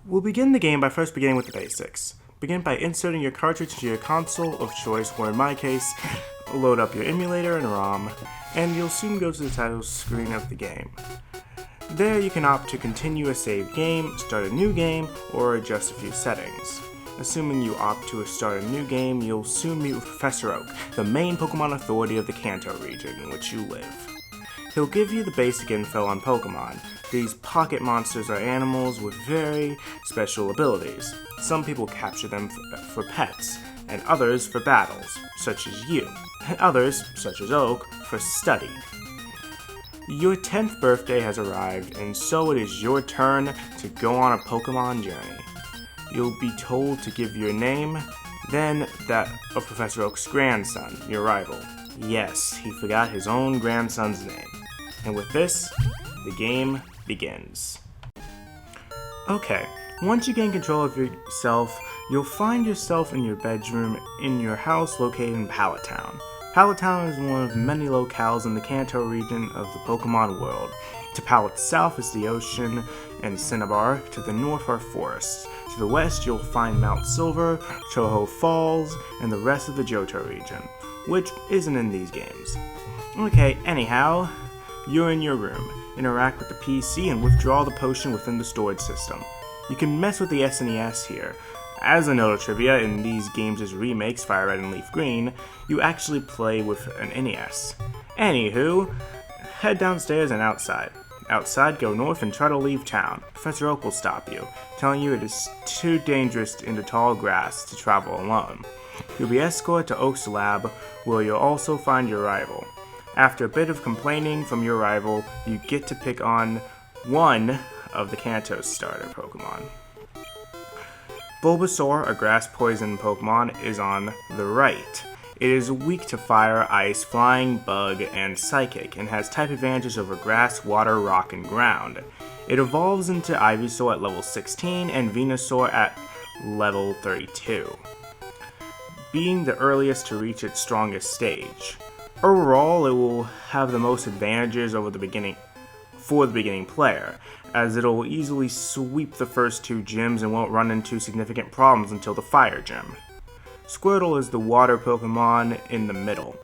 We'll begin the game by first beginning with the basics. Begin by inserting your cartridge into your console of choice, or in my case, load up your emulator and ROM, and you'll soon go to the title screen of the game. There you can opt to continue a saved game, start a new game, or adjust a few settings. Assuming you opt to start a new game, you'll soon meet with Professor Oak, the main Pokemon authority of the Kanto region in which you live. He'll give you the basic info on Pokemon. These pocket monsters are animals with very special abilities. Some people capture them for pets, and others for battles, such as you, and others, such as Oak, for study. Your 10th birthday has arrived, and so it is your turn to go on a Pokemon journey. You'll be told to give your name, then that of Professor Oak's grandson, your rival. Yes, he forgot his own grandson's name. And with this, the game begins. Okay, once you gain control of yourself, you'll find yourself in your bedroom in your house located in Pallet Town. Pallet Town is one of many locales in the Kanto region of the Pokemon world. To Pallet's south is the ocean and Cinnabar, to the north are forests. To the west you'll find Mount Silver, Choho Falls, and the rest of the Johto region, which isn't in these games. Okay, anyhow, you're in your room. Interact with the PC and withdraw the potion within the storage system. You can mess with the SNES here. As a note of trivia, in these games' remakes, Fire Red and Leaf Green, you actually play with an NES. Anywho, head downstairs and outside. Outside, go north and try to leave town. Professor Oak will stop you, telling you it is too dangerous in the tall grass to travel alone. You'll be escorted to Oak's lab, where you'll also find your rival. After a bit of complaining from your rival, you get to pick on one of the Kanto's starter Pokemon. Bulbasaur, a grass poison Pokemon, is on the right. It is weak to fire, ice, flying, bug, and psychic, and has type advantages over grass, water, rock, and ground. It evolves into Ivysaur at level 16 and Venusaur at level 32, being the earliest to reach its strongest stage. Overall, it will have the most advantages over the beginning player, as it'll easily sweep the first two gyms and won't run into significant problems until the fire gym. Squirtle is the water Pokemon in the middle,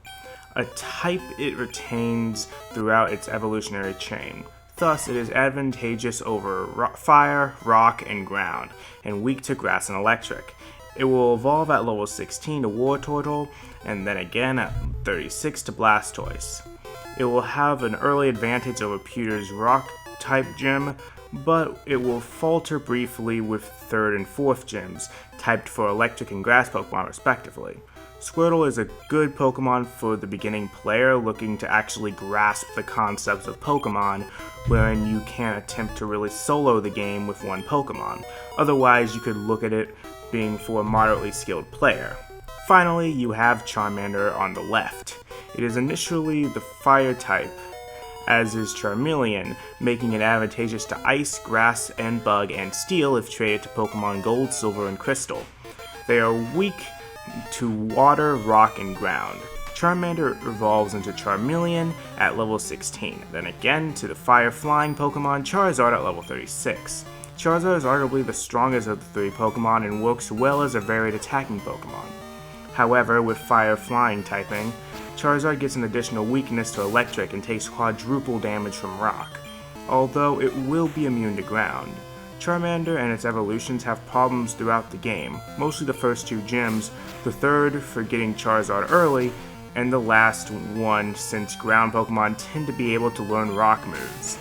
a type it retains throughout its evolutionary chain. Thus, it is advantageous over fire, rock, and ground, and weak to grass and electric. It will evolve at level 16 to Wartortle, and then again at 36 to Blastoise. It will have an early advantage over Pewter's Rock-type gym, but it will falter briefly with 3rd and 4th gyms, typed for Electric and Grass Pokemon respectively. Squirtle is a good Pokemon for the beginning player looking to actually grasp the concepts of Pokemon, wherein you can attempt to really solo the game with one Pokemon. Otherwise, you could look at it being for a moderately skilled player. Finally, you have Charmander on the left. It is initially the fire type, as is Charmeleon, making it advantageous to Ice, Grass, and Bug, and Steel if traded to Pokemon Gold, Silver, and Crystal. They are weak to Water, Rock, and Ground. Charmander evolves into Charmeleon at level 16, then again to the fire-flying Pokemon Charizard at level 36. Charizard is arguably the strongest of the three Pokemon and works well as a varied attacking Pokemon. However, with fire-flying typing, Charizard gets an additional weakness to electric and takes quadruple damage from rock, although it will be immune to ground. Charmander and its evolutions have problems throughout the game, mostly the first two gyms, the third for getting Charizard early, and the last one since ground Pokemon tend to be able to learn rock moves.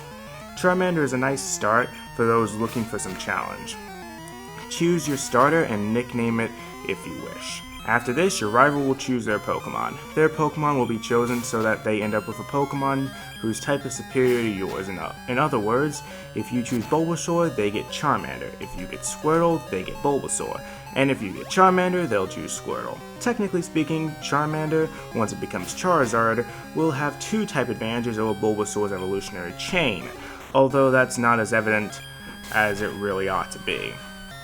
Charmander is a nice start for those looking for some challenge. Choose your starter and nickname it if you wish. After this, your rival will choose their Pokemon. Their Pokemon will be chosen so that they end up with a Pokemon whose type is superior to yours. In other words, if you choose Bulbasaur, they get Charmander. If you get Squirtle, they get Bulbasaur. And if you get Charmander, they'll choose Squirtle. Technically speaking, Charmander, once it becomes Charizard, will have two type advantages over Bulbasaur's evolutionary chain, although that's not as evident as it really ought to be.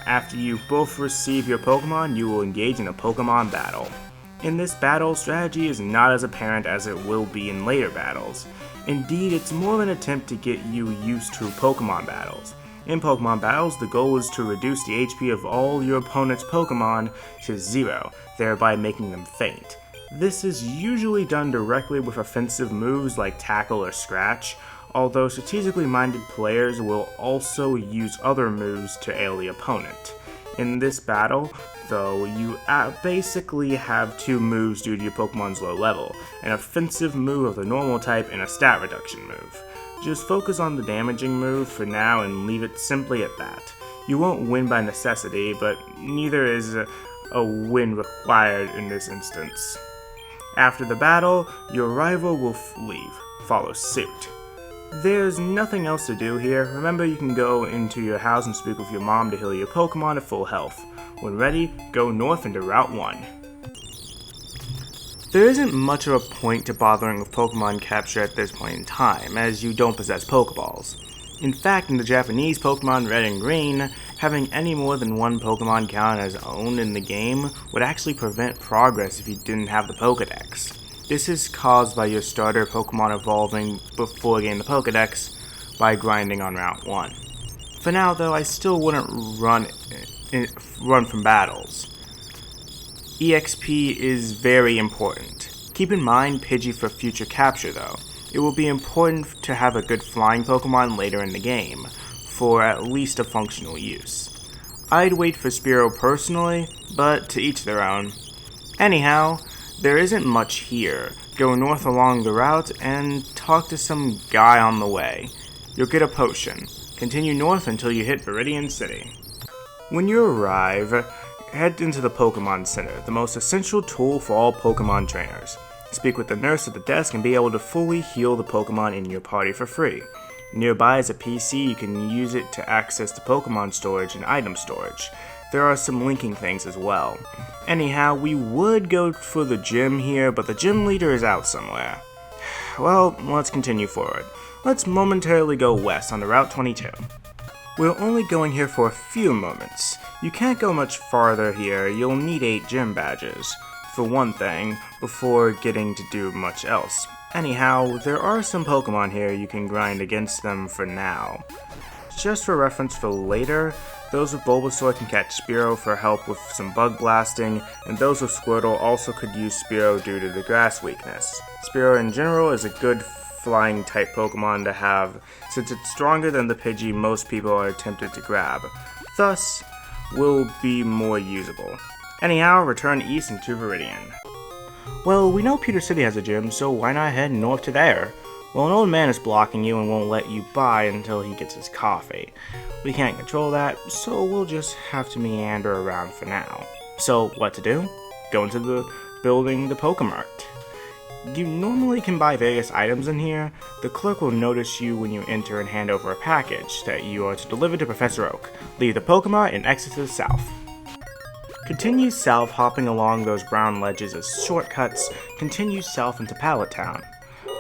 After you both receive your Pokemon, you will engage in a Pokemon battle. In this battle, strategy is not as apparent as it will be in later battles. Indeed, it's more of an attempt to get you used to Pokemon battles. In Pokemon battles, the goal is to reduce the HP of all your opponent's Pokemon to 0, thereby making them faint. This is usually done directly with offensive moves like Tackle or Scratch, although strategically minded players will also use other moves to ail the opponent. In this battle, though, you basically have two moves due to your Pokemon's low level, an offensive move of the normal type and a stat reduction move. Just focus on the damaging move for now and leave it simply at that. You won't win by necessity, but neither is a win required in this instance. After the battle, your rival will follow suit. There's nothing else to do here. Remember, you can go into your house and speak with your mom to heal your Pokemon to full health. When ready, go north into Route 1. There isn't much of a point to bothering with Pokemon capture at this point in time, as you don't possess Pokeballs. In fact, in the Japanese Pokemon Red and Green, having any more than one Pokemon count as owned in the game would actually prevent progress if you didn't have the Pokedex. This is caused by your starter Pokemon evolving before getting the Pokedex by grinding on Route 1. For now though, I still wouldn't run from battles. EXP is very important. Keep in mind Pidgey for future capture though. It will be important to have a good flying Pokemon later in the game, for at least a functional use. I'd wait for Spearow personally, but to each their own. Anyhow, there isn't much here. Go north along the route and talk to some guy on the way. You'll get a potion. Continue north until you hit Viridian City. When you arrive, head into the Pokemon Center, the most essential tool for all Pokemon trainers. Speak with the nurse at the desk and be able to fully heal the Pokemon in your party for free. Nearby is a PC, you can use it to access the Pokemon storage and item storage. There are some linking things as well. Anyhow, we would go for the gym here, but the gym leader is out somewhere. Well, let's continue forward. Let's momentarily go west on the Route 22. We're only going here for a few moments. You can't go much farther here, you'll need 8 gym badges, for one thing, before getting to do much else. Anyhow, there are some Pokemon here you can grind against them for now. Just for reference for later, those with Bulbasaur can catch Spearow for help with some bug blasting, and those with Squirtle also could use Spearow due to the grass weakness. Spearow in general is a good flying type Pokemon to have, since it's stronger than the Pidgey most people are tempted to grab, thus will be more usable. Anyhow, return east into Viridian. Well, we know Pewter City has a gym, so why not head north to there? Well, an old man is blocking you and won't let you by until he gets his coffee. We can't control that, so we'll just have to meander around for now. So, what to do? Go into the building, the Pokemart. You normally can buy various items in here. The clerk will notice you when you enter and hand over a package that you are to deliver to Professor Oak. Leave the Pokemart and exit to the south. Continue south, hopping along those brown ledges as shortcuts. Continue south into Pallet Town.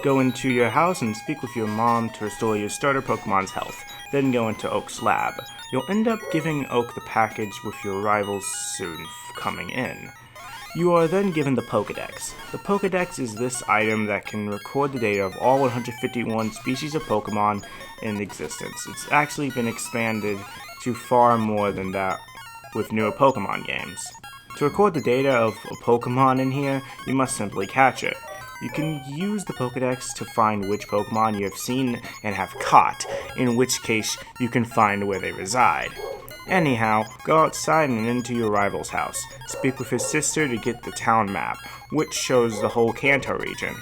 Go into your house and speak with your mom to restore your starter Pokemon's health. Then go into Oak's lab. You'll end up giving Oak the package with your rivals soon coming in. You are then given the Pokedex. The Pokedex is this item that can record the data of all 151 species of Pokemon in existence. It's actually been expanded to far more than that with newer Pokemon games. To record the data of a Pokemon in here, you must simply catch it. You can use the Pokedex to find which Pokemon you have seen and have caught, in which case you can find where they reside. Anyhow, go outside and into your rival's house. Speak with his sister to get the town map, which shows the whole Kanto region.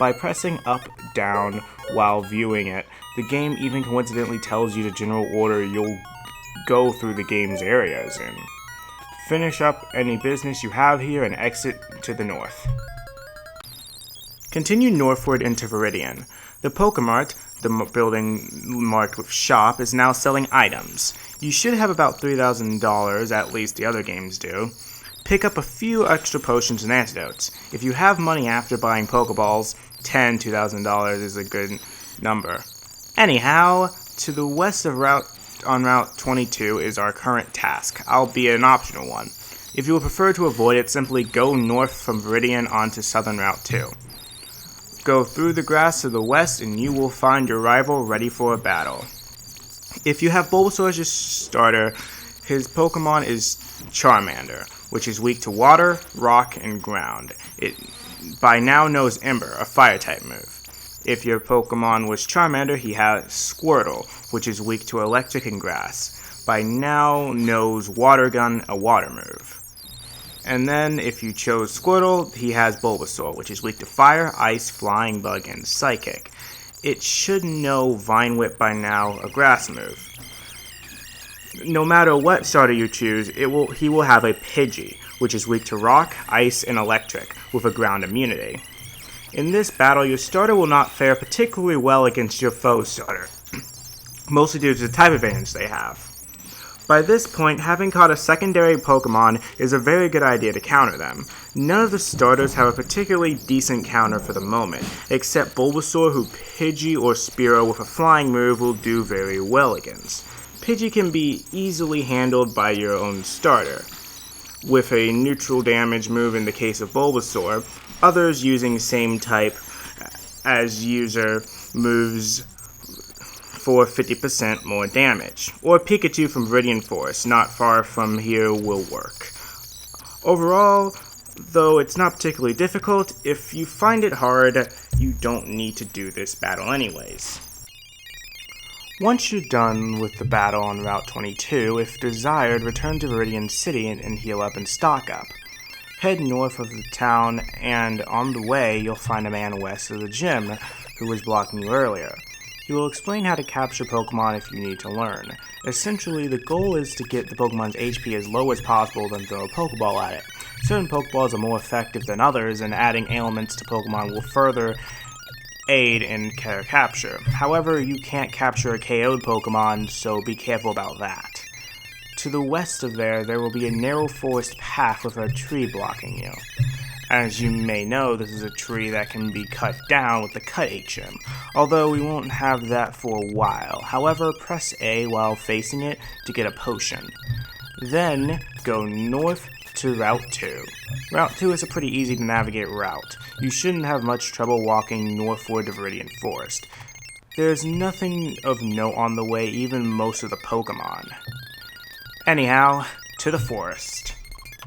By pressing up, down while viewing it, the game even coincidentally tells you the general order you'll go through the game's areas in. Finish up any business you have here and exit to the north. Continue northward into Viridian. The Pokemart, the building marked with shop, is now selling items. You should have about $3,000, at least the other games do. Pick up a few extra potions and antidotes. If you have money after buying Pokeballs, $2,000 is a good number. Anyhow, to the west of Route 22 is our current task, albeit an optional one. If you would prefer to avoid it, simply go north from Viridian onto Southern Route 2. Go through the grass to the west and you will find your rival ready for a battle. If you have Bulbasaur as your starter, his Pokemon is Charmander, which is weak to water, rock, and ground. It by now knows Ember, a fire-type move. If your Pokemon was Charmander, he has Squirtle, which is weak to electric and grass. By now knows Water Gun, a water move. And then, if you chose Squirtle, he has Bulbasaur, which is weak to fire, ice, flying bug, and psychic. It should know Vine Whip by now, a grass move. No matter what starter you choose, he will have a Pidgey, which is weak to rock, ice, and electric, with a ground immunity. In this battle, your starter will not fare particularly well against your foe's starter, mostly due to the type advantage they have. By this point, having caught a secondary Pokemon is a very good idea to counter them. None of the starters have a particularly decent counter for the moment, except Bulbasaur, who Pidgey or Spearow with a flying move will do very well against. Pidgey can be easily handled by your own starter, with a neutral damage move in the case of Bulbasaur, others using same type as user moves for 50% more damage. Or Pikachu from Viridian Forest, not far from here, will work. Overall, though it's not particularly difficult, if you find it hard, you don't need to do this battle anyways. Once you're done with the battle on Route 22, if desired, return to Viridian City and heal up and stock up. Head north of the town, and on the way, you'll find a man west of the gym who was blocking you earlier. He will explain how to capture Pokemon if you need to learn. Essentially, the goal is to get the Pokemon's HP as low as possible, then throw a Pokeball at it. Certain Pokeballs are more effective than others, and adding ailments to Pokemon will further aid in capture. However, you can't capture a KO'd Pokemon, so be careful about that. To the west of there will be a narrow forest path with a tree blocking you. As you may know, this is a tree that can be cut down with the Cut HM, although we won't have that for a while. However, press A while facing it to get a potion. Then, go north to Route 2. Route 2 is a pretty easy to navigate route. You shouldn't have much trouble walking northward to Viridian Forest. There's nothing of note on the way, even most of the Pokemon. Anyhow, to the forest.